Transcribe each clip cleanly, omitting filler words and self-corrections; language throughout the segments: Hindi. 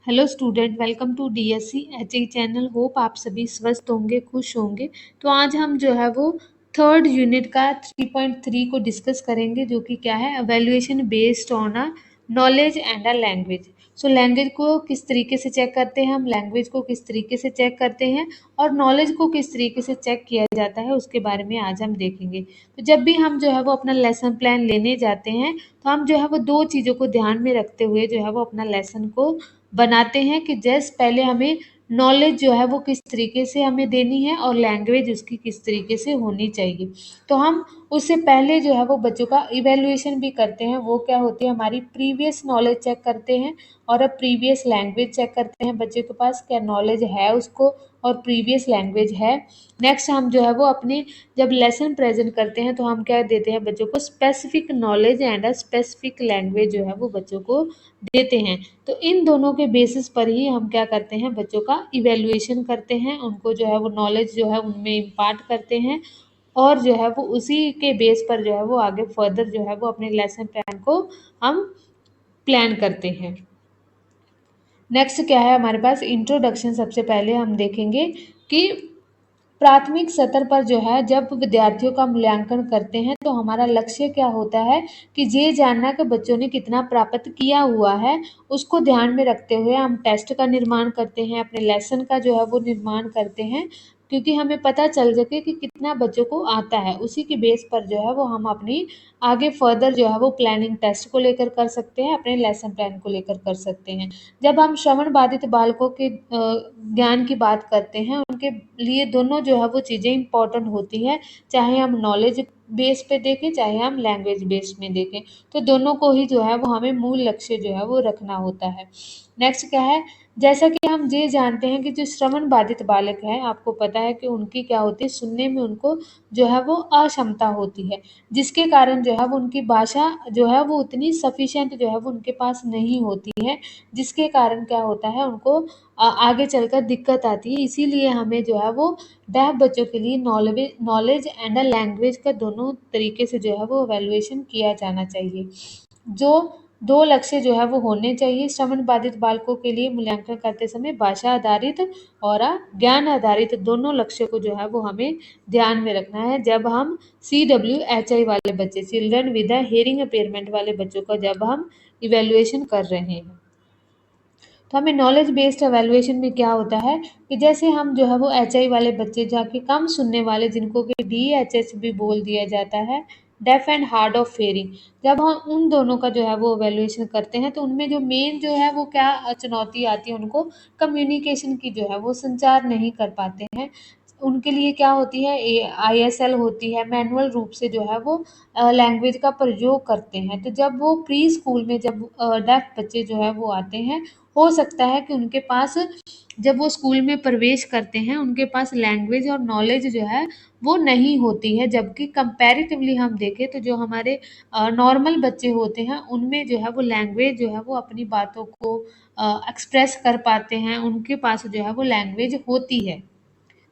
Hello student, welcome to DSC HE channel. Hope आप सभी स्वस्थ होंगे, खुश होंगे। तो आज हम जो है वो थर्ड यूनिट का 3.3 को डिस्कस करेंगे, जो कि क्या है, evaluation based on a knowledge and a language. So language को किस तरीके से चेक करते हैं हम, लैंग्वेज को किस तरीके से चेक करते हैं और नॉलेज को किस तरीके से चेक किया जाता है, उसके बारे में आज हम देखेंगे। तो जब भी हम जो है वो अपना लेसन प्लान लेने जाते हैं, तो हम जो है वो दो चीज़ों को ध्यान में रखते हुए जो है वो अपना लेसन को बनाते हैं कि जस्ट पहले हमें नॉलेज जो है वो किस तरीके से हमें देनी है और लैंग्वेज उसकी किस तरीके से होनी चाहिए। तो हम उससे पहले जो है वो बच्चों का इवैल्यूएशन भी करते हैं। वो क्या होती है, हमारी प्रीवियस नॉलेज चेक करते हैं और अब प्रीवियस लैंग्वेज चेक करते हैं, बच्चे के पास क्या नॉलेज है उसको और प्रीवियस लैंग्वेज है। नेक्स्ट हम जो है वो अपने जब लेसन प्रेजेंट करते हैं तो हम क्या देते हैं बच्चों को, specific knowledge and a specific language जो है वो बच्चों को देते हैं। तो इन दोनों के बेसिस पर ही हम क्या करते हैं, बच्चों का इवैल्यूएशन करते हैं, उनको जो है वो नॉलेज जो है उनमें इम्पार्ट करते हैं और जो है वो उसी के बेस पर जो है वो आगे फर्दर जो है वो अपने लेसन प्लान को हम प्लान करते हैं। नेक्स्ट क्या है हमारे पास, इंट्रोडक्शन। सबसे पहले हम देखेंगे कि प्राथमिक स्तर पर जो है जब विद्यार्थियों का मूल्यांकन करते हैं तो हमारा लक्ष्य क्या होता है कि ये जानना कि बच्चों ने कितना प्राप्त किया हुआ है, उसको ध्यान में रखते हुए हम टेस्ट का निर्माण करते हैं, अपने लेसन का जो है वो निर्माण करते हैं, क्योंकि हमें पता चल सके कि कितना बच्चों को आता है। उसी के बेस पर जो है वो हम अपनी आगे फर्दर जो है वो प्लानिंग टेस्ट को लेकर कर सकते हैं, अपने लेसन प्लान को लेकर कर सकते हैं। जब हम श्रवण बाधित बालकों के ज्ञान की बात करते हैं, उनके लिए दोनों जो है वो चीज़ें इम्पोर्टेंट होती हैं, चाहे हम नॉलेज बेस पे देखें चाहे हम लैंग्वेज बेस में देखें। तो दोनों को ही जो है वो हमें मूल लक्ष्य जो है वो रखना होता है। नेक्स्ट क्या है, जैसा कि हम ये जानते हैं कि जो श्रवण बाधित बालक है, आपको पता है कि उनकी क्या होती है, सुनने में उनको जो है वो अक्षमता होती है, जिसके कारण जो है वो उनकी भाषा जो है वो उतनी सफिशिएंट जो है वो उनके पास नहीं होती है, जिसके कारण क्या होता है उनको आगे चलकर दिक्कत आती है। इसीलिए हमें जो है वो डेफ बच्चों के लिए नॉलेज एंड लैंग्वेज का दोनों तरीके से जो है वो एवेल्युएशन किया जाना चाहिए। जो दो लक्ष्य जो है वो होने चाहिए श्रवण बाधित बालकों के लिए मूल्यांकन करते समय, भाषा आधारित और ज्ञान आधारित दोनों लक्ष्य को जो है वो हमें ध्यान में रखना है। जब हम CWHI वाले बच्चे, चिल्ड्रन विद हियरिंग अपेयरमेंट वाले बच्चों का जब हम इवेल्युएशन कर रहे हैं, तो हमें नॉलेज बेस्ड एवेल्युएशन में क्या होता है कि जैसे हम जो है वो HI वाले बच्चे, जाके कम सुनने वाले जिनको कि DHH भी बोल दिया जाता है, deaf and hard of hearing, जब हम उन दोनों का जो है वो एवेल्युएशन करते हैं तो उनमें जो मेन जो है वो क्या चुनौती आती है, उनको कम्युनिकेशन की जो है वो संचार नहीं कर पाते हैं। उनके लिए क्या होती है, ISL होती है, मैनुअल रूप से जो है वो लैंग्वेज का प्रयोग करते हैं। तो जब वो प्री स्कूल में जब डेफ बच्चे जो है वो आते हैं, हो सकता है कि उनके पास जब वो स्कूल में प्रवेश करते हैं उनके पास लैंग्वेज और नॉलेज जो है वो नहीं होती है, जबकि कंपैरेटिवली हम देखें तो जो हमारे नॉर्मल बच्चे होते हैं उनमें जो है वो लैंग्वेज जो है वो अपनी बातों को एक्सप्रेस कर पाते हैं, उनके पास जो है वो लैंग्वेज होती है।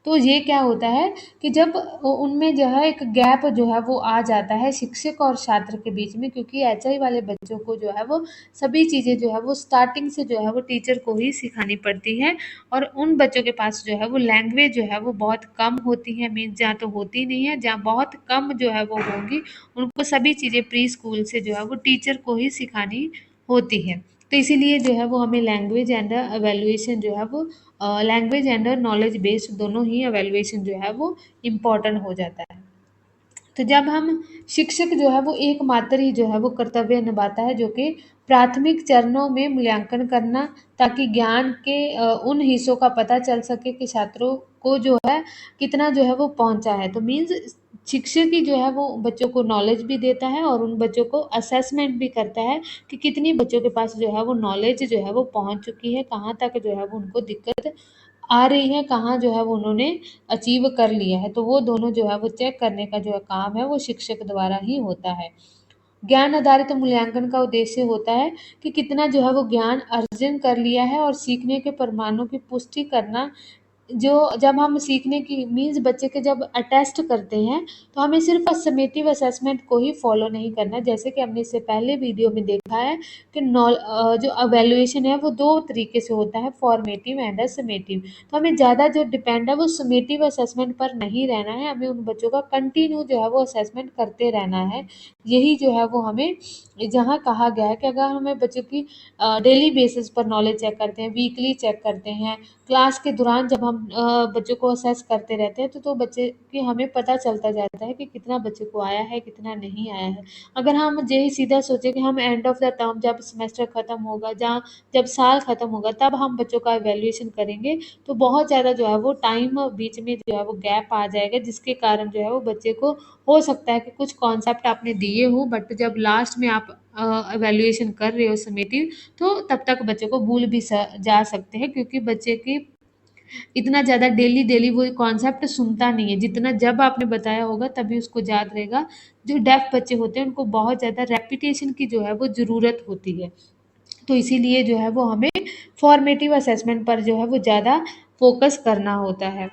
तो ये क्या होता है कि जब उनमें जो है एक गैप जो है वो आ जाता है शिक्षक और छात्र के बीच में, क्योंकि HI वाले बच्चों को जो है वो सभी चीज़ें जो है वो स्टार्टिंग से जो है वो टीचर को ही सिखानी पड़ती है, और उन बच्चों के पास जो है वो लैंग्वेज जो है वो बहुत कम होती है, मीन्स जहाँ तो होती नहीं है, जहाँ बहुत कम जो है वो होंगी, उनको सभी चीज़ें प्री स्कूल से जो है वो टीचर को ही सिखानी होती है। तो इसीलिए जो है वो हमें लैंग्वेज एंड एवेल्युएशन जो है वो लैंग्वेज एंड नॉलेज बेस्ड दोनों ही एवेल्युएशन जो है वो इम्पोर्टेंट हो जाता है। तो जब हम शिक्षक जो है वो एकमात्र ही जो है वो कर्तव्य निभाता है, जो कि प्राथमिक चरणों में मूल्यांकन करना, ताकि ज्ञान के उन हिस्सों का पता चल सके कि छात्रों को जो है कितना जो है वो पहुंचा है। तो मीन्स शिक्षक ही जो है वो बच्चों को नॉलेज भी देता है और उन बच्चों को असेसमेंट भी करता है कि कितनी बच्चों के पास जो है वो नॉलेज जो है वो पहुंच चुकी है, कहाँ तक जो है वो उनको दिक्कत आ रही है, कहाँ जो है वो उन्होंने अचीव कर लिया है। तो वो दोनों जो है वो चेक करने का जो काम है वो शिक्षक द्वारा ही होता है। ज्ञान आधारित मूल्यांकन का उद्देश्य होता है कि कितना जो है वो ज्ञान अर्जन कर लिया है और सीखने के परिणामों की पुष्टि करना, जो जब हम सीखने की मीन्स बच्चे के जब अटेस्ट करते हैं, तो हमें सिर्फ समेटिव असेसमेंट को ही फॉलो नहीं करना। जैसे कि हमने इससे पहले वीडियो में देखा है कि जो अवेल्युएशन है वो दो तरीके से होता है, फॉर्मेटिव एंड समेटिव। तो हमें ज़्यादा जो डिपेंड है वो समेटिव असेसमेंट पर नहीं रहना है, हमें उन बच्चों का कंटिन्यू जो है वो असेसमेंट करते रहना है। यही जो है वो हमें जहाँ कहा गया है कि अगर हमें बच्चों की डेली बेसिस पर नॉलेज चेक करते हैं, वीकली चेक करते हैं, क्लास के दौरान जब हम बच्चों को असेस करते रहते हैं, तो बच्चे की हमें पता चलता जाता है कि कितना बच्चे को आया है, कितना नहीं आया है। अगर हम यही सीधा सोचे कि हम एंड ऑफ द टर्म जब सेमेस्टर खत्म होगा, जहाँ जब साल खत्म होगा तब हम बच्चों का इवैल्यूएशन करेंगे, तो बहुत ज़्यादा जो है वो टाइम बीच में जो है वो गैप आ जाएगा, जिसके कारण जो है वो बच्चे को हो सकता है कि कुछ कॉन्सेप्ट आपने दिए हो, बट जब लास्ट में आप इवैल्यूएशन कर रहे हो समेटिव, तो तब तक बच्चे को भूल भी जा सकते हैं, क्योंकि बच्चे की इतना ज़्यादा डेली डेली वो कॉन्सेप्ट सुनता नहीं है, जितना जब आपने बताया होगा तभी उसको याद रहेगा। जो डेफ बच्चे होते हैं उनको बहुत ज़्यादा रेपिटेशन की जो है वो ज़रूरत होती है। तो इसीलिए जो है वो हमें फॉर्मेटिव असेसमेंट पर जो है वो ज़्यादा फोकस करना होता है।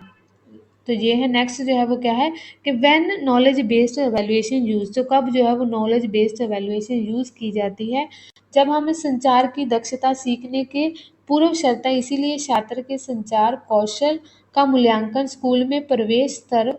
तो ये है नेक्स्ट जो है वो क्या है कि when knowledge based evaluation use, तो कब जो है वो नॉलेज बेस्ड एवेल्युएशन यूज की जाती है, जब हमें संचार की दक्षता सीखने के पूर्व शर्त है। इसीलिए छात्र के संचार कौशल का मूल्यांकन स्कूल में प्रवेश स्तर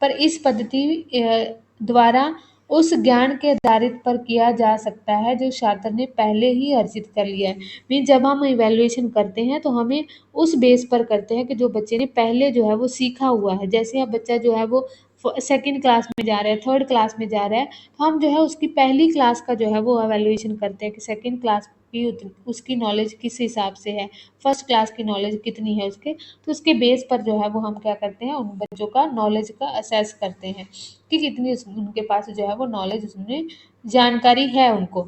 पर इस पद्धति द्वारा उस ज्ञान के आधारित पर किया जा सकता है जो छात्र ने पहले ही अर्जित कर लिया है। मीन जब हम इवैल्यूएशन करते हैं तो हमें उस बेस पर करते हैं कि जो बच्चे ने पहले जो है वो सीखा हुआ है। जैसे अब बच्चा जो है वो सेकंड क्लास में जा रहा है, थर्ड क्लास में जा रहा है, तो हम जो है उसकी पहली क्लास का जो है वो इवैल्यूएशन करते हैं कि सेकंड क्लास की उसकी नॉलेज किस हिसाब से है, फर्स्ट क्लास की नॉलेज कितनी है उसके। तो उसके बेस पर जो है वो हम क्या करते हैं, उन बच्चों का नॉलेज का असेस करते हैं कि कितनी उनके पास जो है वो नॉलेज, उसमें जानकारी है उनको।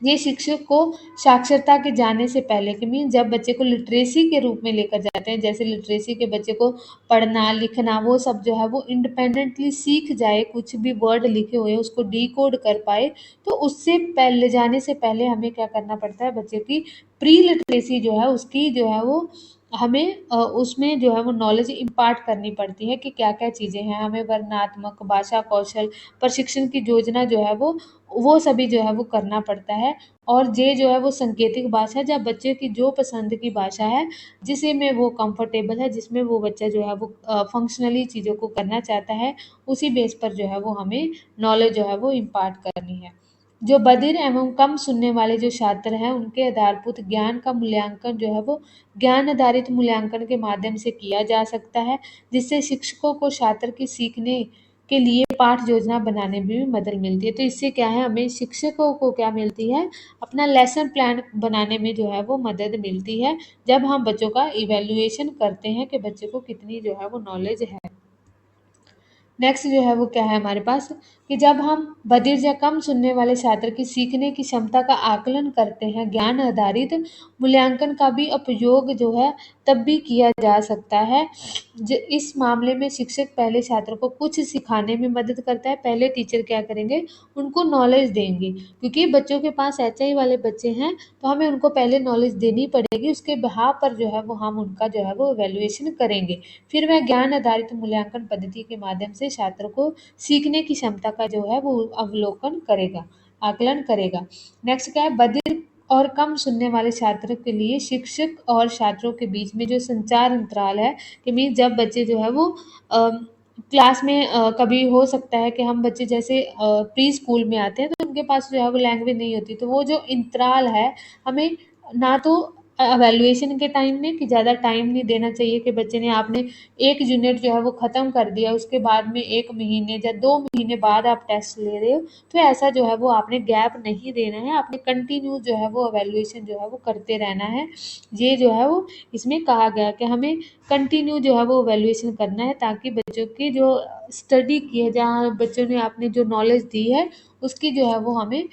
ये शिक्षक को साक्षरता के जाने से पहले कि मीन जब बच्चे को लिटरेसी के रूप में लेकर जाते हैं, जैसे लिटरेसी के बच्चे को पढ़ना लिखना वो सब जो है वो इंडिपेंडेंटली सीख जाए, कुछ भी वर्ड लिखे हुए उसको डिकोड कर पाए, तो उससे पहले जाने से पहले हमें क्या करना पड़ता है, बच्चे की प्री लिटरेसी जो है उसकी जो है वो हमें उसमें जो है वो नॉलेज इम्पार्ट करनी पड़ती है कि क्या क्या चीज़ें हैं। हमें वर्णात्मक भाषा कौशल प्रशिक्षण की योजना जो है वो सभी जो है वो करना पड़ता है। और ये जो है वो सांकेतिक भाषा, जब बच्चे की जो पसंद की भाषा है, जिसे में वो कंफर्टेबल है, जिसमें वो बच्चा जो है वो फंक्शनली चीज़ों को करना चाहता है, उसी बेस पर जो है वो हमें नॉलेज जो है वो इम्पार्ट करनी है। जो बधिर एवं कम सुनने वाले जो छात्र हैं उनके आधारभूत ज्ञान का मूल्यांकन जो है वो ज्ञान आधारित मूल्यांकन के माध्यम से किया जा सकता है, जिससे शिक्षकों को छात्र की सीखने के लिए पाठ योजना बनाने में भी मदद मिलती है। तो इससे क्या है, हमें शिक्षकों को क्या मिलती है, अपना लेसन प्लान बनाने में जो है वो मदद मिलती है, जब हम बच्चों का इवैल्यूएशन करते हैं कि बच्चे को कितनी जो है वो नॉलेज है। नेक्स्ट जो है वो क्या है हमारे पास कि जब हम बधिर या कम सुनने वाले छात्र की सीखने की क्षमता का आकलन करते हैं, ज्ञान आधारित मूल्यांकन का भी उपयोग जो है तब भी किया जा सकता है। इस मामले में शिक्षक पहले छात्र को कुछ सिखाने में मदद करता है। पहले टीचर क्या करेंगे, उनको नॉलेज देंगे, क्योंकि बच्चों के पास एचआई वाले बच्चे हैं, तो हमें उनको पहले नॉलेज देनी पड़ेगी, उसके बिहाफ पर जो है वो हम उनका जो है वो इवैल्यूएशन करेंगे। फिर वह ज्ञान आधारित मूल्यांकन पद्धति के माध्यम से छात्र को सीखने की क्षमता का जो है वो अवलोकन करेगा, आकलन करेगा। नेक्स्ट क्या है, बधिर और कम सुनने वाले छात्रों के लिए शिक्षक और छात्रों के बीच में जो संचार अंतराल है, कि मीन जब बच्चे जो है वो क्लास में कभी हो सकता है कि हम बच्चे जैसे प्री स्कूल में आते हैं तो उनके पास जो है वो लैंग्वेज नहीं होती, तो वो जो इंतराल है हमें ना तो एवेल्युएशन के टाइम में कि ज़्यादा टाइम नहीं देना चाहिए कि बच्चे ने आपने एक यूनिट जो है वो ख़त्म कर दिया, उसके बाद में 1 महीने या 2 महीने बाद आप टेस्ट ले रहे हो, तो ऐसा जो है वो आपने गैप नहीं देना है, आपने कंटिन्यू जो है वो इवैल्यूएशन जो है वो करते रहना है। ये जो है वो इसमें कहा गया है कि हमें कंटिन्यू जो है वो इवैल्यूएशन करना है, ताकि बच्चों की जो स्टडी की है, जहाँ बच्चों ने आपने जो नॉलेज दी है, उसकी जो है वो हमें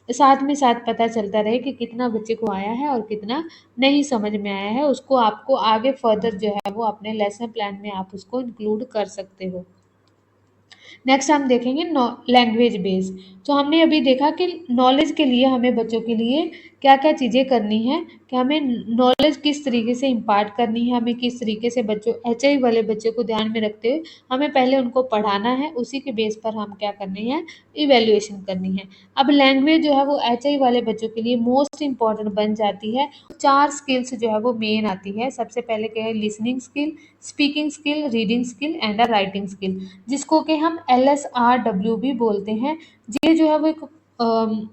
साथ में साथ पता चलता रहे कि कितना बच्चे को आया है और कितना नहीं समझ में आया है, उसको आपको आगे फर्दर जो है वो अपने लेसन प्लान में आप उसको इंक्लूड कर सकते हो। नेक्स्ट हम देखेंगे लैंग्वेज बेस। तो हमने अभी देखा कि नॉलेज के लिए हमें बच्चों के लिए क्या क्या चीज़ें करनी है कि हमें नॉलेज किस तरीके से इम्पार्ट करनी है, हमें किस तरीके से बच्चों एचआई वाले बच्चों को ध्यान में रखते हुए हमें पहले उनको पढ़ाना है, उसी के बेस पर हम क्या करनी है, इवेल्युएशन करनी है। अब लैंग्वेज जो है वो एचआई वाले बच्चों के लिए मोस्ट इम्पॉर्टेंट बन जाती है। 4 स्किल्स जो है वो मेन आती है। सबसे पहले क्या है, listening skill, speaking skill, reading skill and writing skill, जिसको कि हम LSRW भी बोलते हैं। ये जो है वो एक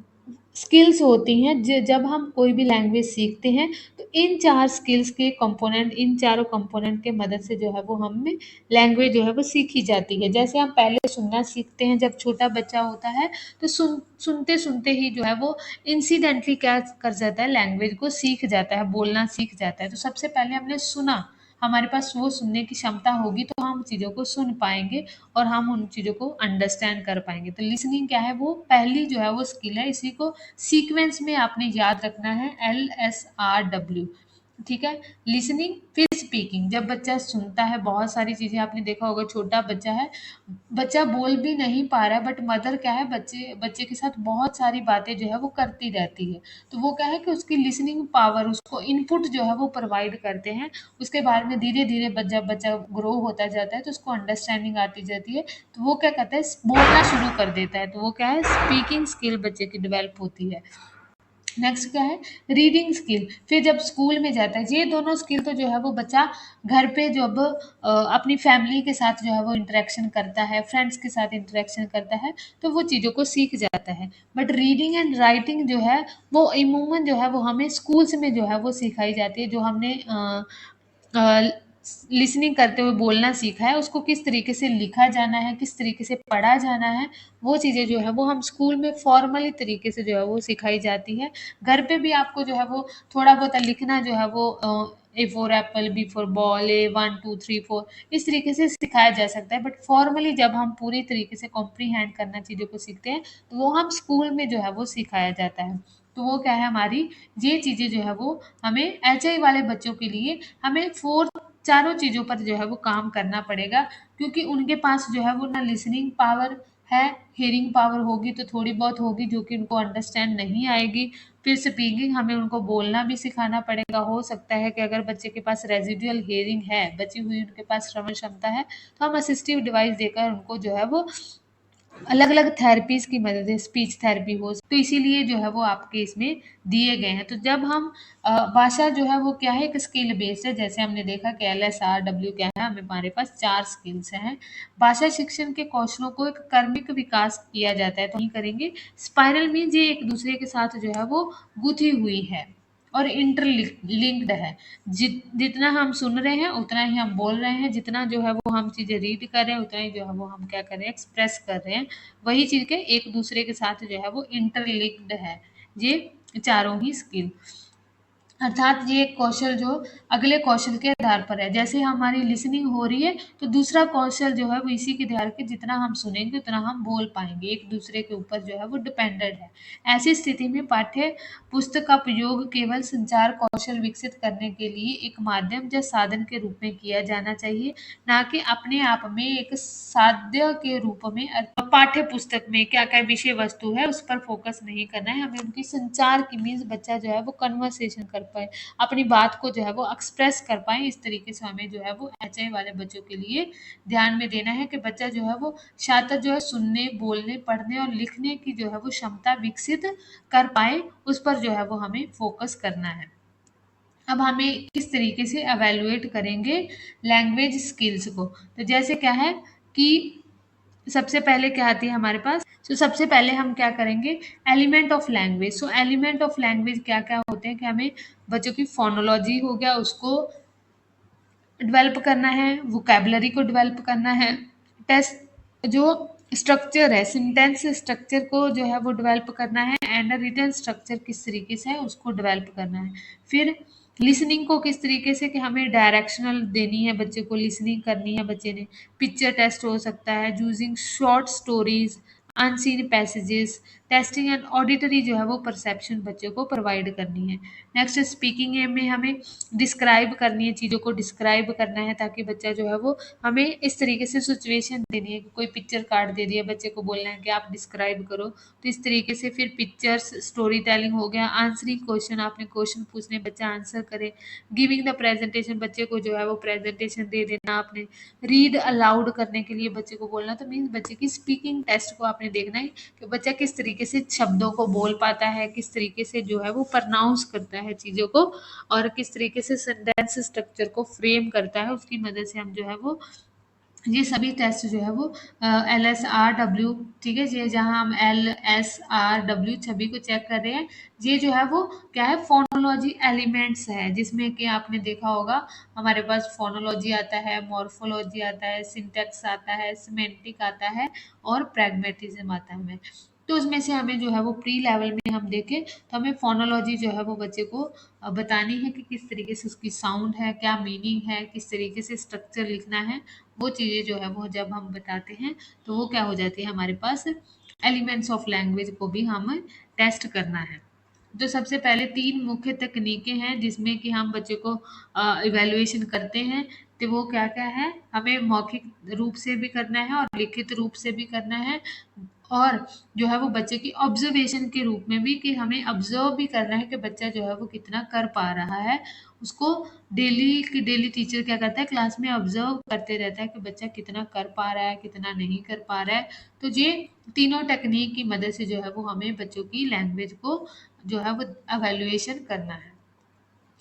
स्किल्स होती हैं जब हम कोई भी लैंग्वेज सीखते हैं, तो इन 4 स्किल्स के कंपोनेंट, इन चारों कंपोनेंट के मदद से जो है वो हमें लैंग्वेज जो है वो सीखी जाती है। जैसे हम पहले सुनना सीखते हैं जब छोटा बच्चा होता है, तो सुनते सुनते ही जो है वो इंसिडेंटली क्या कर जाता है, लैंग्वेज को सीख जाता है, बोलना सीख जाता है। तो सबसे पहले हमने सुना, हमारे पास वो सुनने की क्षमता होगी तो हम चीज़ों को सुन पाएंगे और हम उन चीज़ों को अंडरस्टैंड कर पाएंगे। तो लिसनिंग क्या है, वो पहली जो है वो स्किल है। इसी को सीक्वेंस में आपने याद रखना है, LSRW। ठीक है, लिसनिंग फिर स्पीकिंग। जब बच्चा सुनता है, बहुत सारी चीज़ें आपने देखा होगा, छोटा बच्चा है, बच्चा बोल भी नहीं पा रहा है, बट मदर क्या है, बच्चे बच्चे के साथ बहुत सारी बातें जो है वो करती रहती है। तो वो क्या है कि उसकी लिसनिंग पावर, उसको इनपुट जो है वो प्रोवाइड करते हैं। उसके बाद में धीरे धीरे जब बच्चा ग्रो होता जाता है तो उसको अंडरस्टैंडिंग आती जाती है, तो वो क्या करता है, बोलना शुरू कर देता है। तो वो क्या है, स्पीकिंग स्किल बच्चे की डेवलप होती है। नेक्स्ट क्या है, रीडिंग स्किल। फिर जब स्कूल में जाता है, ये दोनों स्किल तो जो है वो बच्चा घर पे जब अपनी फैमिली के साथ जो है वो इंटरेक्शन करता है, फ्रेंड्स के साथ इंटरेक्शन करता है, तो वो चीज़ों को सीख जाता है। बट रीडिंग एंड राइटिंग जो है वो इमूमन जो है वो हमें स्कूल्स में जो है वो सिखाई जाती है। जो हमने लिसनिंग करते हुए बोलना सीखा है, उसको किस तरीके से लिखा जाना है, किस तरीके से पढ़ा जाना है, वो चीज़ें जो है वो हम स्कूल में फॉर्मली तरीके से जो है वो सिखाई जाती है। घर पे भी आपको जो है वो थोड़ा बहुत लिखना जो है वो A for apple, B for ball, A 1 2 3 4, इस तरीके से सिखाया जा सकता है। बट फॉर्मली जब हम पूरी तरीके से कॉम्प्रीहेंड करना चीज़ों को सीखते हैं, तो वो हम स्कूल में जो है वो सिखाया जाता है। तो वो क्या है, हमारी ये चीज़ें जो है वो हमें एचआई वाले बच्चों के लिए हमें फोर चारों चीज़ों पर जो है वो काम करना पड़ेगा, क्योंकि उनके पास जो है वो ना लिसनिंग पावर है, हियरिंग पावर होगी तो थोड़ी बहुत होगी जो कि उनको अंडरस्टैंड नहीं आएगी। फिर स्पीकिंग, हमें उनको बोलना भी सिखाना पड़ेगा। हो सकता है कि अगर बच्चे के पास रेजिडुअल हियरिंग है, बची हुई उनके पास श्रवण क्षमता है, तो हम असिस्टिव डिवाइस देकर उनको जो है वो अलग अलग थेरेपीज की मदद से, स्पीच थेरेपी हो, तो इसीलिए जो है वो आपके इसमें दिए गए हैं। तो जब हम भाषा जो है वो क्या है, एक स्किल बेस्ड है। जैसे हमने देखा कि LSRW क्या है, हमारे पास 4 स्किल्स हैं। भाषा शिक्षण के कौशलों को एक कर्मिक विकास किया जाता है, तो नहीं करेंगे। स्पाइरल मीन्स ये एक दूसरे के साथ जो है वो गुथी हुई है और इंटरलिंक्ड है। जितना हम सुन रहे हैं उतना ही हम बोल रहे हैं, जितना जो है वो हम चीज़ें रीड कर रहे हैं उतना ही जो है वो हम क्या कर रहे हैं, एक्सप्रेस कर रहे हैं। वही चीज़ के एक दूसरे के साथ जो है वो इंटरलिंक्ड है ये चारों ही स्किल। अर्थात ये एक कौशल जो अगले कौशल के आधार पर है। जैसे हमारी लिसनिंग हो रही है, तो दूसरा कौशल जो है वो इसी के आधार के, जितना हम सुनेंगे उतना हम बोल पाएंगे। एक दूसरे के ऊपर जो है वो डिपेंडेंट है। ऐसी स्थिति में पाठ्य पुस्तक का प्रयोग केवल संचार कौशल विकसित करने के लिए एक माध्यम या साधन के रूप में किया जाना चाहिए, ना कि अपने आप में एक साध्य के रूप में। पाठ्य पुस्तक में क्या क्या विषय वस्तु है उस पर फोकस नहीं करना है, हमें उनकी संचार की, मीन्स बच्चा जो है वो कन्वर्सेशन कर पाए, अपनी बात को जो है वो एक्सप्रेस कर पाए। इस तरीके से हमें जो है वो एचआई वाले बच्चों के लिए ध्यान में देना है कि बच्चा जो है वो छात्र जो है सुनने, बोलने, पढ़ने और लिखने की जो है वो क्षमता विकसित कर पाए, उस पर जो है वो हमें फोकस करना है। अब हमें किस तरीके से एवेलुएट करेंगे लैंग्वेज स्किल्स को, तो जैसे क्या है कि सबसे पहले क्या आती है हमारे पास, तो सबसे पहले हम क्या करेंगे, element of language. So element of language क्या क्या होते हैं कि हमें बच्चों की फोनोलॉजी हो गया, उसको डेवलप करना है, वोकेबलरी को डेवलप करना है, टेस्ट जो स्ट्रक्चर है, सेंटेंस स्ट्रक्चर को जो है वो डेवलप करना है, एंड रिटन स्ट्रक्चर किस तरीके से है उसको डेवलप करना है। फिर लिसनिंग को किस तरीके से, कि हमें डायरेक्शनल देनी है, बच्चे को लिसनिंग करनी है बच्चे ने। पिक्चर टेस्ट हो सकता है, using short stories, unseen passages, testing and auditory जो है वो परसेप्शन बच्चे को प्रोवाइड करनी है। नेक्स्ट स्पीकिंग में हमें डिस्क्राइब करनी है, चीज़ों को डिस्क्राइब करना है ताकि बच्चा जो है वो हमें इस तरीके से सिचुएशन देनी है कि कोई पिक्चर कार्ड दे दिया, बच्चे को बोलना है कि आप डिस्क्राइब करो, तो इस तरीके से फिर पिक्चर्स स्टोरी टेलिंग हो गया। आंसरिंग क्वेश्चन, आपने क्वेश्चन पूछने, बच्चा आंसर करे। गिविंग द प्रेजेंटेशन, बच्चे को जो है वो प्रेजेंटेशन दे देना आपने। रीड अलाउड करने के लिए बच्चे को बोलना, तो मीन्स बच्चे की स्पीकिंग टेस्ट को आपने देखना है कि बच्चा किस तरीके से शब्दों को बोल पाता है, किस तरीके से जो है वो प्रनाउंस करता है चीज़ों को, और किस तरीके से सेंटेंस स्ट्रक्चर को फ्रेम करता है। उसकी मदद से हम जो है वो ये सभी टेस्ट जो है वो LSR W, ठीक है जी, जहाँ हम LSR W छवि को चेक कर रहे हैं, ये जो है वो क्या है, फोनोलॉजी एलिमेंट्स है, जिसमें कि आपने देखा होगा हमारे पास फोनोलॉजी आता है, मॉर्फोलॉजी आता है, सिंटेक्स आता है, सिमेंटिक आता है और प्रैग्मेटिज्म आता है हमें। तो उसमें से हमें जो है वो प्री लेवल में हम देखें तो हमें फोनोलॉजी जो है वो बच्चे को बतानी है कि किस तरीके से उसकी साउंड है, क्या मीनिंग है, किस तरीके से स्ट्रक्चर लिखना है। वो चीज़ें जो है वो जब हम बताते हैं तो वो क्या हो जाती है हमारे पास, एलिमेंट्स ऑफ लैंग्वेज को भी हमें टेस्ट करना है। तो सबसे पहले 3 मुख्य तकनीकें हैं जिसमें कि हम बच्चे को इवैल्यूएशन करते हैं। तो वो क्या-क्या है? हमें मौखिक रूप से भी करना है और लिखित रूप से भी करना है, और जो है वो बच्चे की ऑब्जर्वेशन के रूप में भी, कि हमें ऑब्जर्व भी करना है कि बच्चा जो है वो कितना कर पा रहा है। उसको डेली की डेली टीचर क्या करता है, क्लास में ऑब्जर्व करते रहता है कि बच्चा कितना कर पा रहा है, कितना नहीं कर पा रहा है। तो ये तीनों टेक्निक की मदद से जो है वो हमें बच्चों की लैंग्वेज को जो है वो एवेल्युएशन करना है।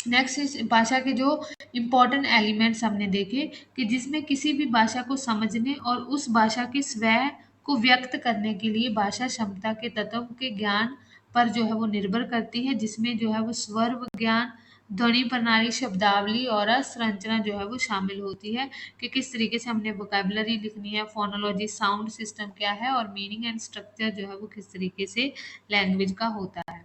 नेक्स्ट इस भाषा के जो इम्पोर्टेंट एलिमेंट्स हमने देखे, कि जिसमें किसी भी भाषा को समझने और उस भाषा के स्वैय को व्यक्त करने के लिए भाषा क्षमता के तत्व के ज्ञान पर जो है वो निर्भर करती है, जिसमें जो है वो स्वर ज्ञान, ध्वनि प्रणाली, शब्दावली और संरचना जो है वो शामिल होती है, कि किस तरीके से हमने वोकेबलरी लिखनी है, फोनोलॉजी, साउंड सिस्टम क्या है, और मीनिंग एंड स्ट्रक्चर जो है वो किस तरीके से लैंग्वेज का होता है,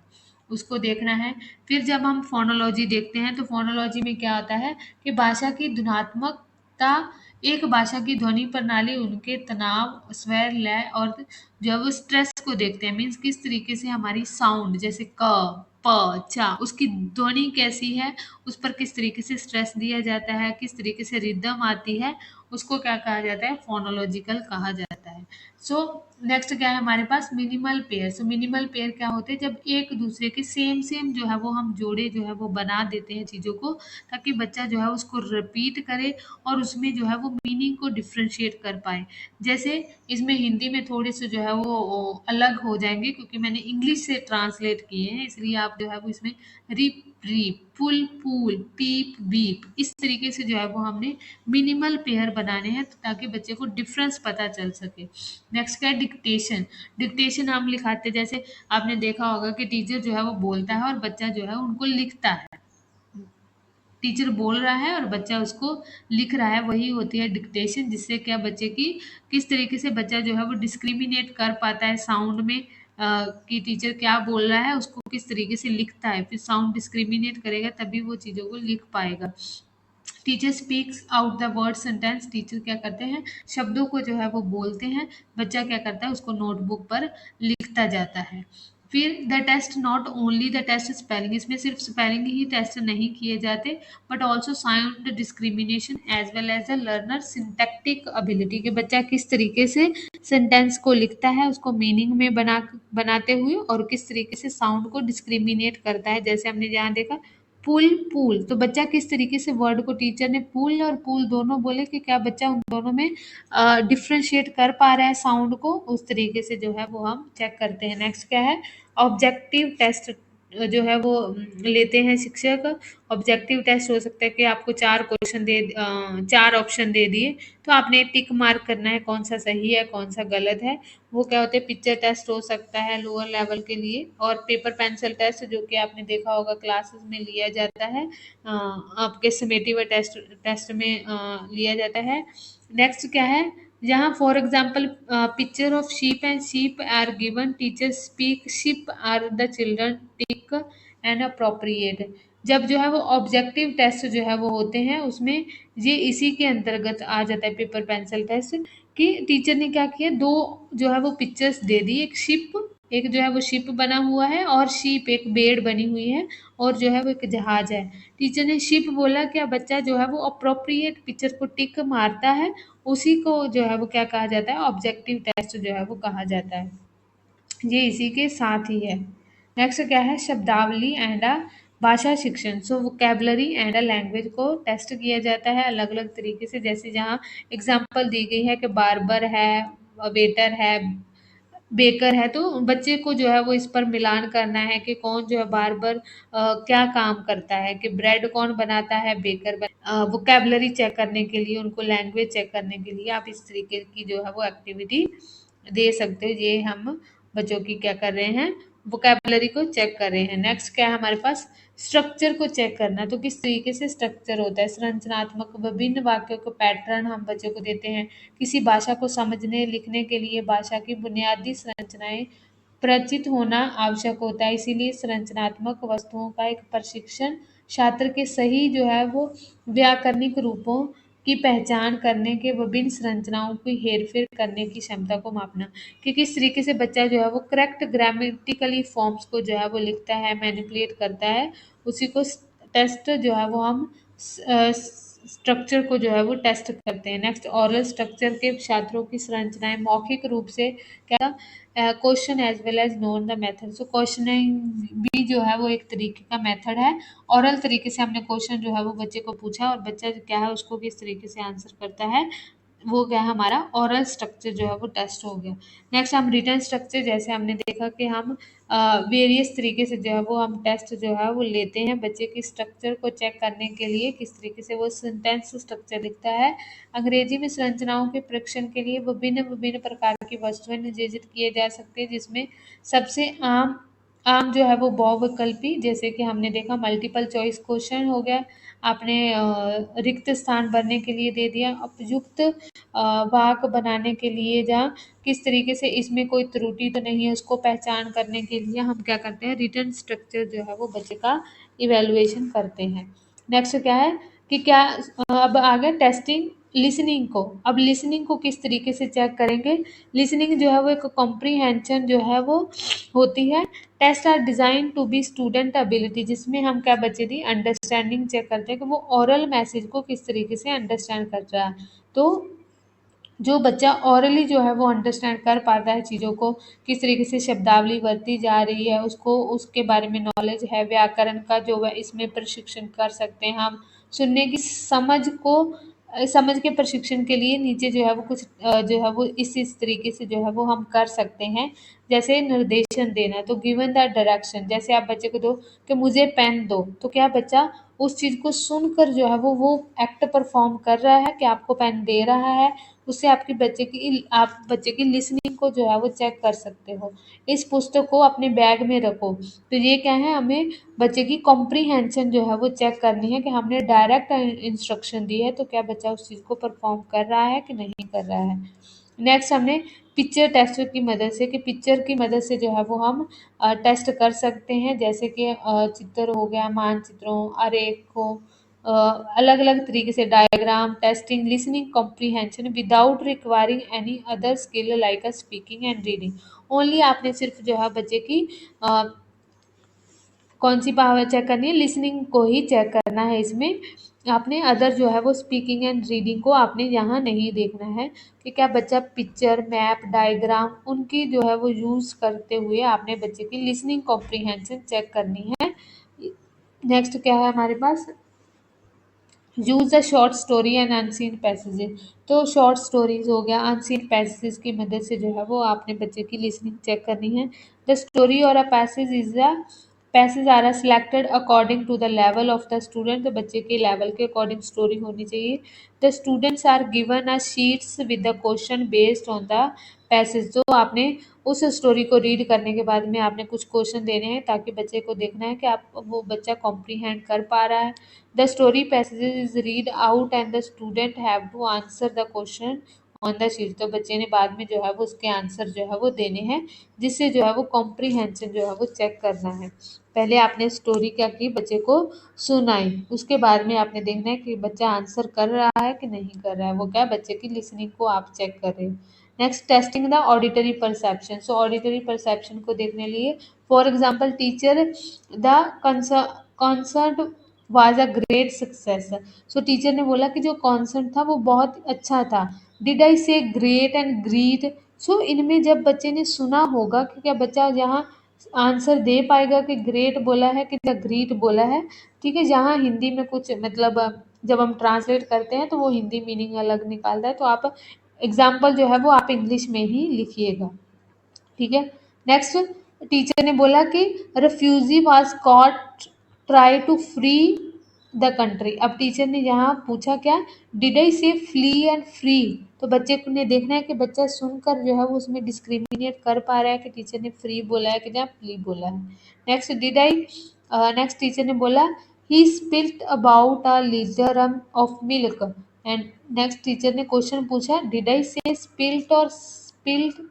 उसको देखना है। फिर जब हम फोनोलॉजी देखते हैं तो फोनोलॉजी में क्या होता है कि भाषा की ध्वन्यात्मकता, एक भाषा की ध्वनि प्रणाली, उनके तनाव, स्वर, लय और जब स्ट्रेस को देखते हैं, मीन्स किस तरीके से हमारी साउंड, जैसे क, प, चा, उसकी ध्वनि कैसी है, उस पर किस तरीके से स्ट्रेस दिया जाता है, किस तरीके से रिदम आती है, उसको क्या कहा जाता है, फोनोलॉजिकल कहा जाता है। सो नेक्स्ट क्या है हमारे पास, मिनिमल पेयर। सो मिनिमल पेयर क्या होते हैं, जब एक दूसरे के सेम सेम जो है वो हम जोड़े जो है वो बना देते हैं चीज़ों को, ताकि बच्चा जो है उसको रिपीट करे और उसमें जो है वो मीनिंग को डिफ्रेंशिएट कर पाए। जैसे इसमें हिंदी में थोड़े से जो है वो अलग हो जाएंगे, क्योंकि मैंने इंग्लिश से ट्रांसलेट किए हैं, इसलिए आप जो है वो इसमें रिप रीप, पुल पूल, पीप बीप, इस तरीके से जो है वो हमने मिनिमल पेयर बनाने हैं, ताकि बच्चे को डिफरेंस पता चल सके। नेक्स्ट क्या है, डिक्टेशन। डिक्टेशन हम लिखाते, जैसे आपने देखा होगा कि टीचर जो है वो बोलता है और बच्चा जो है उनको लिखता है, टीचर बोल रहा है और बच्चा उसको लिख रहा है, वही होती है डिक्टेशन। जिससे क्या बच्चे की किस तरीके से बच्चा जो है वो डिस्क्रिमिनेट कर पाता है साउंड में, कि टीचर क्या बोल रहा है उसको किस तरीके से लिखता है, फिर साउंड डिस्क्रिमिनेट करेगा तभी वो चीज़ों को लिख पाएगा। Teacher speaks out the word sentence, teacher क्या करते हैं, शब्दों को जो है वो बोलते हैं, बच्चा क्या करता है उसको नोटबुक पर लिखता जाता है। फिर the test, not only the test spelling, इसमें सिर्फ स्पेलिंग ही टेस्ट नहीं किए जाते, but also sound discrimination as well as the learner syntactic ability, के बच्चा किस तरीके से सेंटेंस को लिखता है उसको मीनिंग में बनाते हुए, और किस तरीके से साउंड को डिस्क्रिमिनेट करता है। जैसे हमने यहाँ देखा पुल पूल, तो बच्चा किस तरीके से वर्ड को, टीचर ने पुल और पूल दोनों बोले, कि क्या बच्चा उन दोनों में डिफ्रेंशिएट कर पा रहा है साउंड को, उस तरीके से जो है वो हम चेक करते हैं। नेक्स्ट क्या है, ऑब्जेक्टिव टेस्ट जो है वो लेते हैं शिक्षक। ऑब्जेक्टिव टेस्ट हो सकता है कि आपको 4 ऑप्शन दे दिए, तो आपने टिक मार्क करना है कौन सा सही है कौन सा गलत है। वो क्या होते हैं, पिक्चर टेस्ट हो सकता है लोअर लेवल के लिए, और पेपर पेंसिल टेस्ट जो कि आपने देखा होगा क्लासेस में लिया जाता है, आपके समेटिव टेस्ट टेस्ट में लिया जाता है। नेक्स्ट क्या है, जहाँ for example picture of sheep and sheep are given, teacher speak ship are the children tick and appropriate. जब जो है वो ऑब्जेक्टिव टेस्ट जो है वो होते हैं, उसमें ये इसी के अंतर्गत आ जाता है पेपर पेंसिल टेस्ट, कि टीचर ने क्या किया, 2 जो है वो पिक्चर्स दे दी, एक शिप एक जो है वो शिप बना हुआ है और शीप एक बेड़ बनी हुई है और जो है वो एक जहाज है। टीचर ने शिप बोला, क्या बच्चा जो है वो अप्रोप्रिएट पिक्चर को टिक मारता है, उसी को जो है वो क्या कहा जाता है, ऑब्जेक्टिव टेस्ट जो है वो कहा जाता है। ये इसी के साथ ही है। नेक्स्ट क्या है, शब्दावली एंड अ भाषा शिक्षण। सो वोकेबलरी एंड अ लैंग्वेज को टेस्ट किया जाता है अलग अलग तरीके से, जैसे जहाँ एग्जाम्पल दी गई है कि बार्बर है, वेटर है, बेकर है, तो बच्चे को जो है वो इस पर मिलान करना है कि कौन जो है बार्बर क्या काम करता है, कि ब्रेड कौन बनाता है, बेकर वोकेबलरी चेक करने के लिए, उनको लैंग्वेज चेक करने के लिए आप इस तरीके की जो है वो एक्टिविटी दे सकते हो। ये हम बच्चों की क्या कर रहे हैं, वोकेबलरी को चेक कर रहे हैं। नेक्स्ट क्या है हमारे पास, स्ट्रक्चर को चेक करना। तो किस तरीके से स्ट्रक्चर होता है, संरचनात्मक विभिन्न वाक्यों को पैटर्न हम बच्चों को देते हैं। किसी भाषा को समझने लिखने के लिए भाषा की बुनियादी संरचनाएं परिचित होना आवश्यक होता है, इसीलिए संरचनात्मक वस्तुओं का एक प्रशिक्षण छात्र के सही जो है वो व्याकरणिक रूपों की पहचान करने के, विभिन्न संरचनाओं की हेरफेर करने की क्षमता को मापना, कि किस तरीके से बच्चा जो है वो करेक्ट ग्रामेटिकली फॉर्म्स को जो है वो लिखता है, मैनिपुलेट करता है, उसी को टेस्ट जो है वो हम स्ट्रक्चर को जो है वो टेस्ट करते हैं। नेक्स्ट, ऑरल स्ट्रक्चर के छात्रों की संरचनाएं मौखिक रूप से क्या, question as well as known the method. So questioning भी जो है वो एक तरीके का मेथड है। ओरल तरीके से हमने क्वेश्चन जो है वो बच्चे को पूछा और बच्चा क्या है उसको किस तरीके से आंसर करता है, वो क्या है हमारा ओरल स्ट्रक्चर जो है वो टेस्ट हो गया। नेक्स्ट, हम रिटर्न स्ट्रक्चर, जैसे हमने देखा कि हम वेरियस तरीके से जो है वो हम टेस्ट जो है वो लेते हैं बच्चे की स्ट्रक्चर को चेक करने के लिए, किस तरीके से वो सेंटेंस स्ट्रक्चर लिखता है। अंग्रेजी में संरचनाओं के परीक्षण के लिए विभिन्न विभिन्न प्रकार की वस्तुएं निर्देशित किए जा सकते हैं, जिसमें सबसे आम आम जो है वो बहुविकल्पी, जैसे कि हमने देखा मल्टीपल चॉइस क्वेश्चन हो गया, आपने रिक्त स्थान भरने के लिए दे दिया, उपयुक्त वाक्य बनाने के लिए, जहाँ किस तरीके से इसमें कोई त्रुटि तो नहीं है उसको पहचान करने के लिए हम क्या करते हैं, रिटन स्ट्रक्चर जो है वो बच्चे का इवेलुएशन करते हैं। नेक्स्ट क्या है कि क्या, अब आ गया टेस्टिंग लिसनिंग को। अब लिसनिंग को किस तरीके से चेक करेंगे, लिसनिंग जो है वो एक कॉम्प्रीहेंशन जो है वो होती है। Test are design to be student ability, जिसमें हम क्या बच्चे की अंडरस्टैंडिंग चेक करते हैं कि वो ओरल मैसेज को किस तरीके से अंडरस्टैंड कर रहा है। तो जो बच्चा ओरली जो है वो अंडरस्टैंड कर पाता है चीज़ों को, किस तरीके से शब्दावली बढ़ती जा रही है, उसको उसके बारे में नॉलेज है, व्याकरण का जो है इसमें प्रशिक्षण कर सकते हैं हम। सुनने की समझ को समझ के प्रशिक्षण के लिए नीचे जो है वो कुछ जो है वो इस तरीके से जो है वो हम कर सकते हैं। जैसे निर्देशन देना, तो गिवन द डायरेक्शन, जैसे आप बच्चे को दो कि मुझे पेन दो, तो क्या बच्चा उस चीज़ को सुनकर जो है वो एक्ट परफॉर्म कर रहा है कि आपको पेन दे रहा है। उससे आपके बच्चे की आप बच्चे की लिसनिंग को जो है वो चेक कर सकते हो। इस पुस्तक को अपने बैग में रखो, तो ये क्या है, हमें बच्चे की कॉम्प्रीहेंशन जो है वो चेक करनी है कि हमने डायरेक्ट इंस्ट्रक्शन दी है तो क्या बच्चा उस चीज़ को परफॉर्म कर रहा है कि नहीं कर रहा है। नेक्स्ट, हमने पिक्चर टेस्ट की मदद से, कि पिक्चर की मदद से जो है वो हम टेस्ट कर सकते हैं, जैसे कि चित्र हो गया, मानचित्रों, आरेखों, अलग अलग तरीके से diagram, testing listening comprehension without requiring any other skill like a speaking and reading. Only आपने सिर्फ जो है बच्चे की कौन सी पावर चेक करनी है, लिसनिंग को ही चेक करना है इसमें। आपने अदर जो है वो स्पीकिंग एंड रीडिंग को आपने यहाँ नहीं देखना है कि क्या बच्चा पिक्चर, मैप, डायग्राम उनकी जो है वो यूज़ करते हुए आपने बच्चे की लिसनिंग कॉम्प्रीहेंशन चेक करनी है। नेक्स्ट क्या है हमारे पास, use the short story and unseen passages. तो शॉर्ट स्टोरीज हो गया, अनसीन पैसेजेस की मदद से जो है वो आपने बच्चे की लिसनिंग चेक करनी है। द स्टोरी और a passage is the passage are selected according to the level of the student, तो बच्चे के लेवल के अकॉर्डिंग स्टोरी होनी चाहिए। The students are given a sheets with the question based on the passage, तो आपने उस स्टोरी को रीड करने के बाद में आपने कुछ क्वेश्चन देने हैं ताकि बच्चे को देखना है कि आप वो बच्चा कॉम्प्रीहेंड कर पा रहा है। The story passages is read out and the student have to answer the question on the sheet, तो बच्चे ने बाद में जो है वो उसके आंसर जो है वो देने हैं, जिससे जो है वो कॉम्प्रीहेंशन जो है वो चेक करना है। पहले आपने स्टोरी क्या की, बच्चे को सुनाई, उसके बाद में आपने देखना है कि बच्चा आंसर कर रहा है कि नहीं कर रहा है, वो क्या बच्चे की लिसनिंग को आप चेक कर रहे हैं। Next testing the auditory perception, so auditory perception को देखने लिए for example teacher the concert was a great success, so teacher ने बोला कि जो कॉन्सर्ट था वो बहुत अच्छा था। डिड आई से ग्रेट एंड ग्रीट, सो इनमें जब बच्चे ने सुना होगा कि क्या बच्चा यहाँ आंसर दे पाएगा कि ग्रेट बोला है कि द ग्रीट बोला है। ठीक है, जहाँ हिंदी में कुछ मतलब जब हम ट्रांसलेट करते हैं तो वो हिंदी मीनिंग अलग निकालता है, तो आप एग्जाम्पल जो है वो आप इंग्लिश में ही लिखिएगा। ठीक है, नेक्स्ट टीचर ने बोला कि refugee was caught try to free the country, अब टीचर ने यहाँ पूछा क्या, डिड आई से फ्ली एंड फ्री, तो बच्चे को ने देखना है कि बच्चा सुनकर जो है वो उसमें डिस्क्रिमिनेट कर पा रहा है कि टीचर ने फ्री बोला है कि या फ्ली बोला है। Next did I, next teacher ने बोला ही spilt about a litre of milk, and next teacher ने क्वेश्चन पूछा डिड आई से स्पिल्ट और स्पिल्ट,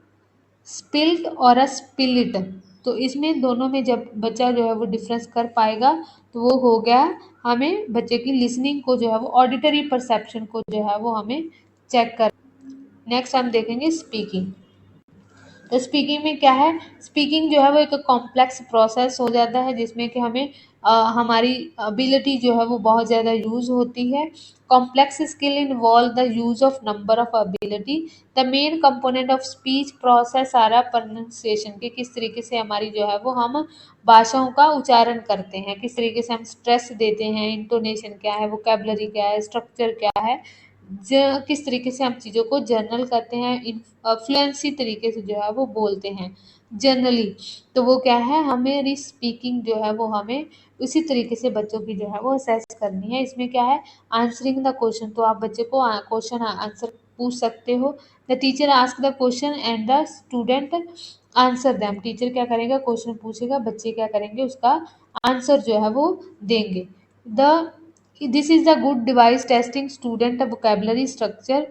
स्पिल्ट और अ स्पिलिट, तो इसमें दोनों में जब बच्चा जो है वो डिफरेंस कर पाएगा तो वो हो गया, हमें बच्चे की लिसनिंग को जो है वो ऑडिटरी परसेप्शन को जो है वो हमें चेक कर। नेक्स्ट हम देखेंगे स्पीकिंग, तो स्पीकिंग में क्या है, स्पीकिंग जो है वो एक कॉम्प्लेक्स प्रोसेस हो जाता है जिसमें कि हमें हमारी एबिलिटी जो है वो बहुत ज़्यादा यूज़ होती है। Complex skill involve the use of number of ability, the main component of speech process are pronunciation, के किस तरीके से हमारी जो है वो हम भाषाओं का उच्चारण करते हैं, किस तरीके से हम स्ट्रेस देते हैं, इंटोनेशन क्या है, वोकैबुलरी क्या है, स्ट्रक्चर क्या है, किस तरीके से हम चीज़ों को जर्नल करते हैं, फ्लुएंसी तरीके से जो है वो बोलते हैं जनरली, तो वो क्या है, हमें स्पीकिंग जो है वो हमें उसी तरीके से बच्चों की जो है वो असेस करनी है। इसमें क्या है, आंसरिंग द क्वेश्चन, तो आप बच्चे को क्वेश्चन आंसर पूछ सकते हो। The teacher ask the question and the student answer them, teacher क्या करेगा, क्वेश्चन पूछेगा, बच्चे क्या करेंगे, उसका आंसर जो है वो देंगे। The this is the good device testing student vocabulary structure,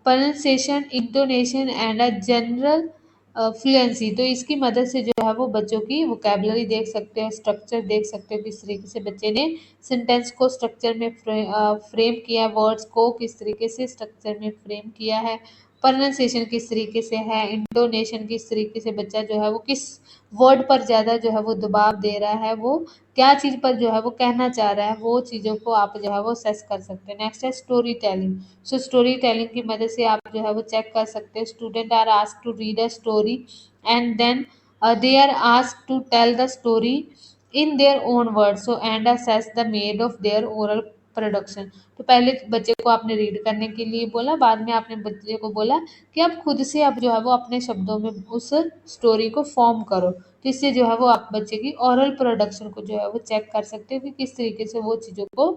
pronunciation, intonation and a general fluency, तो इसकी मदद से जो है वो बच्चों की वोकेबलरी देख सकते हो, स्ट्रक्चर देख सकते हो, किस तरीके से बच्चे ने सेंटेंस को स्ट्रक्चर में फ्रेम किया, वर्ड्स को किस तरीके से स्ट्रक्चर में फ्रेम किया है, प्रोनाउंसिएशन किस तरीके से है, इंटोनेशन किस तरीके से बच्चा जो है वो किस वर्ड पर ज़्यादा जो है वो दबाव दे रहा है, वो क्या चीज़ पर जो है वो कहना चाह रहा है, वो चीज़ों को आप जो है वो सेस कर सकते हैं। नेक्स्ट है story telling, so story telling की मदद से आप जो है वो चेक कर सकते हैं, student are asked to read a story and then they are asked to tell the story in their own words, so and assess the made of their oral production, तो पहले बच्चे को आपने रीड करने के लिए बोला, बाद में आपने बच्चे को बोला कि आप खुद से आप जो है वो अपने शब्दों में उस स्टोरी को फॉर्म करो, तो इससे जो है वो आप बच्चे की ओरल प्रोडक्शन को जो है वो चेक कर सकते हो कि किस तरीके से वो चीज़ों को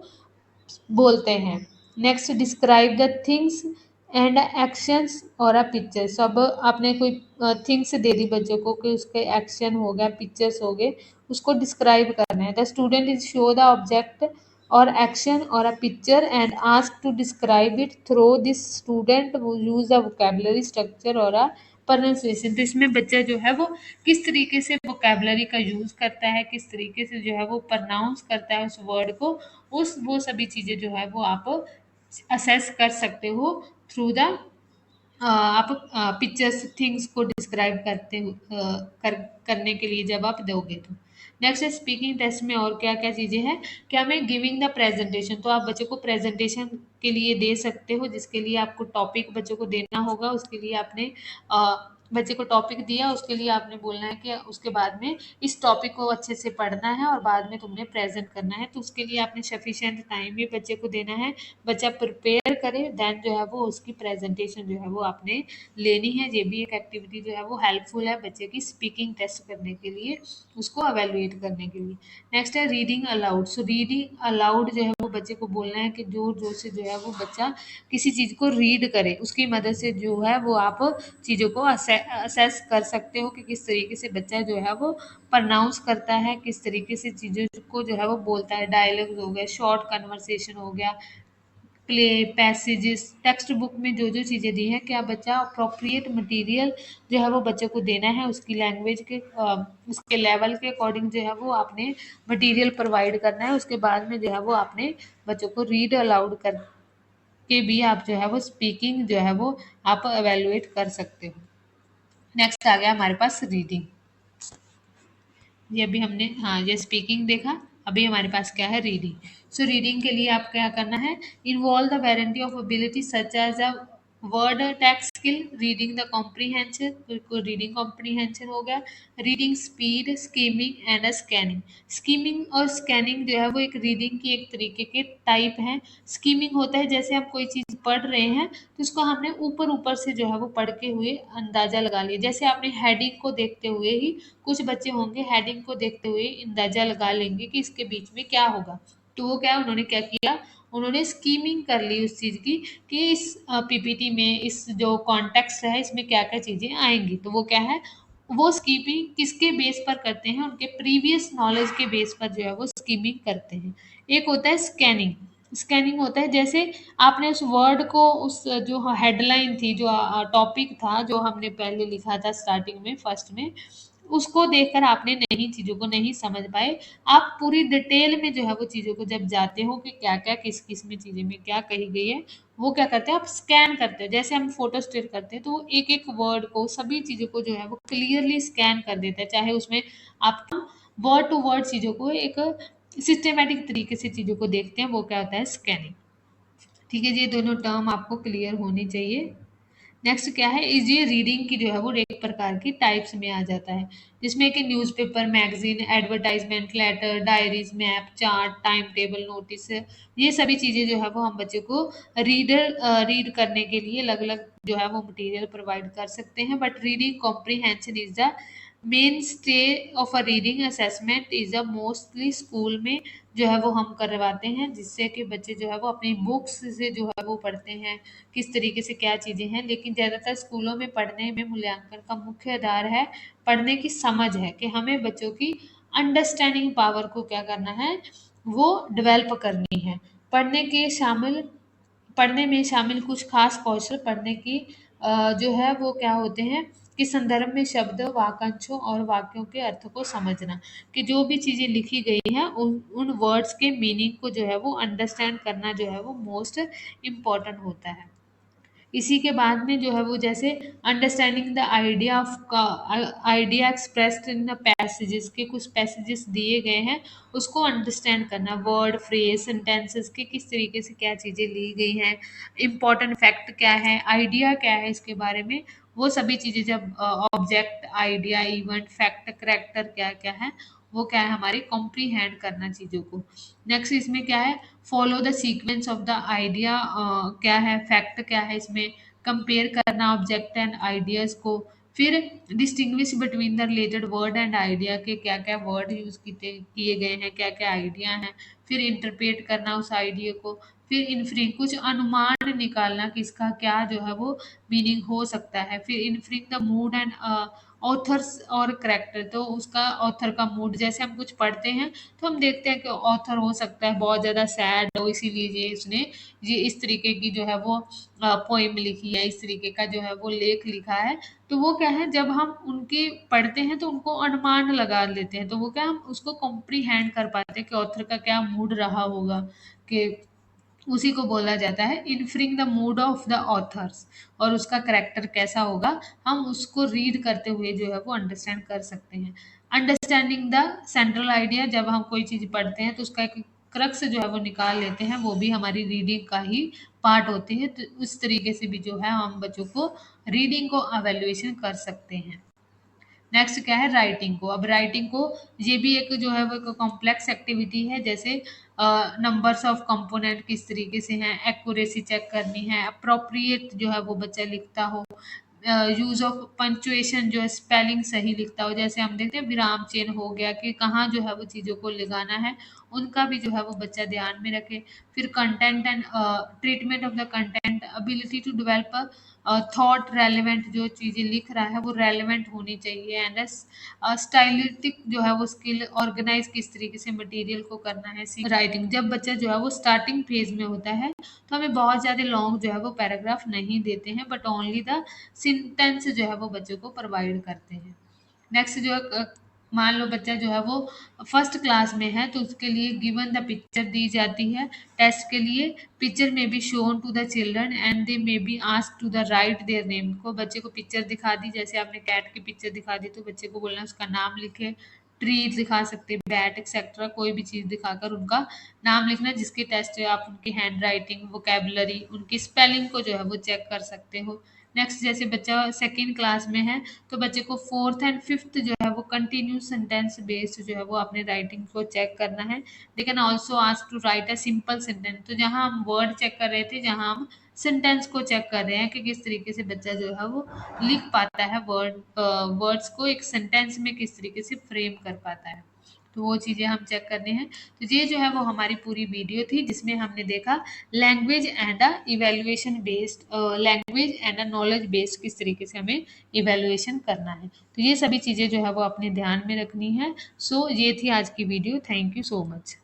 बोलते हैं। Next describe the things and actions और अ पिक्चर, सब आपने कोई थिंग्स दे दी बच्चों को कि उसके एक्शन हो गया, पिक्चर्स हो गए, उसको डिस्क्राइब करना है। The student is show the object और एक्शन और a picture and ask to describe it through this student use the vocabulary structure और अ प्रोनाउंसिएशन, तो इसमें बच्चा जो है वो किस तरीके से वोकेबलरी का यूज करता है, किस तरीके से जो है वो प्रोनाउंस करता है उस वर्ड को, उस वो सभी चीज़ें जो है वो आप असेस कर सकते हो थ्रू द आप पिक्चर्स थिंग्स को डिस्क्राइब करते हो करने के लिए जब आप दोगे तो। नेक्स्ट है स्पीकिंग टेस्ट में और क्या क्या चीज़ें हैं, क्या हमें गिविंग द प्रेजेंटेशन, तो आप बच्चों को प्रेजेंटेशन के लिए दे सकते हो, जिसके लिए आपको टॉपिक बच्चों को देना होगा, उसके लिए आपने बच्चे को टॉपिक दिया, उसके लिए आपने बोलना है कि उसके बाद में इस टॉपिक को अच्छे से पढ़ना है और बाद में तुमने प्रेजेंट करना है, तो उसके लिए आपने सफिशिएंट टाइम भी बच्चे को देना है, बच्चा प्रिपेयर करे, देन जो है वो उसकी प्रेजेंटेशन जो है वो आपने लेनी है। ये भी एक एक्टिविटी जो है वो हेल्पफुल है बच्चे की स्पीकिंग टेस्ट करने के लिए, उसको अवेलुएट करने के लिए। नेक्स्ट है reading allowed, so reading allowed जो है वो बच्चे को बोलना है कि जोर जोर से जो है वो बच्चा किसी चीज़ को रीड करे, उसकी मदद से जो है वो आप चीज़ों को असेस कर सकते हो कि किस तरीके से बच्चा जो है वो प्रनाउंस करता है, किस तरीके से चीज़ों को जो है वो बोलता है, डायलॉग हो गया, शॉर्ट कन्वर्सेशन हो गया, प्ले, पैसेजेस, टेक्स्ट बुक में जो जो चीज़ें दी हैं, क्या बच्चा अप्रोप्रिएट मटेरियल जो है वो बच्चे को देना है, उसकी लैंग्वेज के उसके लेवल के अकॉर्डिंग जो है वो आपने मटेरियल प्रोवाइड करना है, उसके बाद में जो है वो आपने बच्चों को रीड अलाउड कर के भी आप जो है वो स्पीकिंग जो है वो आप एवेलुएट कर सकते हो। नेक्स्ट आ गया हमारे पास रीडिंग। ये अभी हमने, हाँ, ये स्पीकिंग देखा। अभी हमारे पास क्या है, रीडिंग। सो रीडिंग के लिए आप क्या करना है, involve the variety of ability such as a word text skill, reading the comprehension, reading comprehension हो गया, reading speed, skimming and scanning. Skimming और स्कैनिंग जो है वो एक रीडिंग की एक तरीके के टाइप है। स्कीमिंग होता है जैसे आप कोई चीज पढ़ रहे हैं तो उसको हमने ऊपर ऊपर से जो है वो पढ़ के हुए अंदाजा लगा लिया। जैसे आपने हेडिंग को देखते हुए ही, कुछ बच्चे होंगे हेडिंग को देखते हुए अंदाजा लगा लेंगे कि इसके बीच में क्या होगा। तो वो क्या, उन्होंने क्या किया, उन्होंने स्कीमिंग कर ली उस चीज की कि इस पीपीटी में इस जो कॉन्टेक्स्ट है इसमें क्या क्या चीजें आएंगी। तो वो क्या है, वो स्कीमिंग किसके बेस पर करते हैं, उनके प्रीवियस नॉलेज के बेस पर जो है वो स्कीमिंग करते हैं। एक होता है स्कैनिंग। स्कैनिंग होता है जैसे आपने उस वर्ड को, उस जो हेडलाइन थी, जो टॉपिक था जो हमने पहले लिखा था स्टार्टिंग में फर्स्ट में, उसको देखकर आपने नई चीजों को नहीं समझ पाए, आप पूरी डिटेल में जो है वो चीजों को जब जाते हो कि क्या क्या किस किस में चीजें में क्या कही गई है, वो क्या करते हैं, आप स्कैन करते हैं। जैसे हम फोटो स्टेट करते हैं तो वो एक एक वर्ड को, सभी चीजों को जो है वो क्लियरली स्कैन कर देता है, चाहे उसमें आप वर्ड टू वर्ड चीजों को एक सिस्टेमेटिक तरीके से चीजों को देखते हैं, वो क्या होता है, स्कैनिंग। ठीक है, ये दोनों टर्म आपको क्लियर होनी चाहिए। नेक्स्ट क्या है, इज ये रीडिंग की जो है वो एक प्रकार की टाइप्स में आ जाता है, जिसमें कि newspaper, magazine, advertisement, letter, diaries, map, chart, time table, notice, ये सभी चीजें जो है वो हम बच्चों को रीड करने के लिए अलग अलग जो है वो मटेरियल प्रोवाइड कर सकते हैं। But reading comprehension is the main stay of a reading assessment is a mostly school में जो है वो हम करवाते हैं, जिससे कि बच्चे जो है वो अपनी बुक्स से जो है वो पढ़ते हैं किस तरीके से क्या चीज़ें हैं। लेकिन ज़्यादातर स्कूलों में पढ़ने में मूल्यांकन का मुख्य आधार है पढ़ने की समझ, है कि हमें बच्चों की अंडरस्टैंडिंग पावर को क्या करना है, वो डेवलप करनी है। पढ़ने के शामिल पढ़ने में शामिल कुछ खास कौशल पढ़ने की जो है वो क्या होते हैं, कि संदर्भ में शब्द, वाक्यांशों और वाक्यों के अर्थ को समझना, कि जो भी चीज़ें लिखी गई हैं उन उन वर्ड्स के मीनिंग को जो है वो अंडरस्टैंड करना जो है वो मोस्ट इम्पॉर्टेंट होता है। इसी के बाद में जो है वो जैसे understanding the idea of idea expressed in the passages, के कुछ पैसेजेस दिए गए हैं उसको अंडरस्टैंड करना, वर्ड, फ्रेज, सेंटेंसेस के किस तरीके से क्या चीज़ें ली गई हैं, इम्पोर्टेंट फैक्ट क्या है, आइडिया क्या है इसके बारे में, वो सभी चीज़ें जब object, idea, event, fact, character क्या क्या है, वो क्या है हमारे कॉम्प्रीहेंड करना चीज़ों को। नेक्स्ट इसमें क्या है, follow the sequence of the idea, क्या है, फैक्ट क्या है इसमें, कंपेयर करना ऑब्जेक्ट एंड आइडियाज को, फिर distinguish between the related word and idea, के क्या क्या वर्ड यूज किए गए हैं, क्या क्या आइडिया हैं, फिर इंटरप्रेट करना उस आइडिया को, फिर इन्फ्रिंग कुछ अनुमान निकालना कि इसका क्या जो है वो मीनिंग हो सकता है, फिर इन्फ्रिंग द मूड एंड ऑथर्स और करेक्टर, तो उसका ऑथर का मूड, जैसे हम कुछ पढ़ते हैं तो हम देखते हैं कि ऑथर हो सकता है बहुत ज़्यादा सैड हो, इसीलिए ये उसने ये इस तरीके की जो है वो पोइम लिखी है, इस तरीके का जो है वो लेख लिखा है। तो वो क्या है, जब हम उनके पढ़ते हैं तो उनको अनुमान लगा लेते हैं, तो वो क्या, हम उसको कॉम्प्रीहेंड कर पाते हैं कि ऑथर का क्या मूड रहा होगा, कि उसी को बोला जाता है inferring the mood of the authors, और उसका करेक्टर कैसा होगा हम उसको रीड करते हुए जो है वो अंडरस्टैंड कर सकते हैं। अंडरस्टैंडिंग द सेंट्रल आइडिया, जब हम कोई चीज़ पढ़ते हैं तो उसका एक क्रक्स जो है वो निकाल लेते हैं, वो भी हमारी रीडिंग का ही पार्ट होती है। तो उस तरीके से भी जो है हम बच्चों को रीडिंग को अवेल्युएशन कर सकते हैं। नेक्स्ट क्या है, राइटिंग को। अब राइटिंग को, ये भी एक जो है वो एक कॉम्प्लेक्स एक्टिविटी है, जैसे नंबर्स ऑफ कंपोनेंट किस तरीके से हैं, एक्यूरेसी चेक करनी है, अप्रोप्रिएट जो है वो बच्चा लिखता हो, यूज ऑफ पंचुएशन जो है स्पेलिंग सही लिखता हो, जैसे हम देखते हैं विराम चिन्ह हो गया कि कहाँ जो है वो चीज़ों को लगाना है, उनका भी जो है वो बच्चा ध्यान में रखे। फिर content and treatment of the content, ability to develop thought relevant, जो चीज़ें लिख रहा है वो रेलेवेंट होनी चाहिए, एंड स्टाइलिस्टिक जो है वो स्किल, ऑर्गेनाइज किस तरीके से मटेरियल को करना है। राइटिंग, जब बच्चा जो है वो स्टार्टिंग फेज में होता है तो हमें बहुत ज़्यादा लॉन्ग जो है वो पैराग्राफ नहीं देते हैं, बट ओनली द सेंटेंस जो है वो बच्चों को प्रोवाइड करते हैं। नेक्स्ट जो है मान लो बच्चा जो है वो फर्स्ट क्लास में है, तो उसके लिए गिवन द पिक्चर दी जाती है टेस्ट के लिए। पिक्चर में be shown to the children and they may be ask to the write their name. को बच्चे को पिक्चर दिखा दी, जैसे आपने कैट की पिक्चर दिखा दी, तो बच्चे को बोलना उसका नाम लिखे। ट्री दिखा सकते, बैट एक्सेट्रा, कोई भी चीज़ दिखाकर उनका नाम लिखना, जिसके टेस्ट है आप उनकी हैंड राइटिंग, वोकेबलरी, उनकी स्पेलिंग को जो है वो चेक कर सकते हो। नेक्स्ट, जैसे बच्चा सेकेंड क्लास में है, तो बच्चे को फोर्थ एंड फिफ्थ जो है वो कंटिन्यूस सेंटेंस बेस्ड जो है वो अपने राइटिंग को चेक करना है। They can also ask to write a simple sentence. तो जहाँ हम वर्ड चेक कर रहे थे, जहाँ हम सेंटेंस को चेक कर रहे हैं कि किस तरीके से बच्चा जो है वो लिख पाता है, वर्ड्स को एक सेंटेंस में किस तरीके से फ्रेम कर पाता है। तो वो चीज़ें हम चेक करने हैं। तो ये जो है वो हमारी पूरी वीडियो थी, जिसमें हमने देखा language and a evaluation based, language and a knowledge based किस तरीके से हमें इवैल्यूएशन करना है। तो ये सभी चीज़ें जो है वो अपने ध्यान में रखनी है। सो ये थी आज की video. Thank you so much.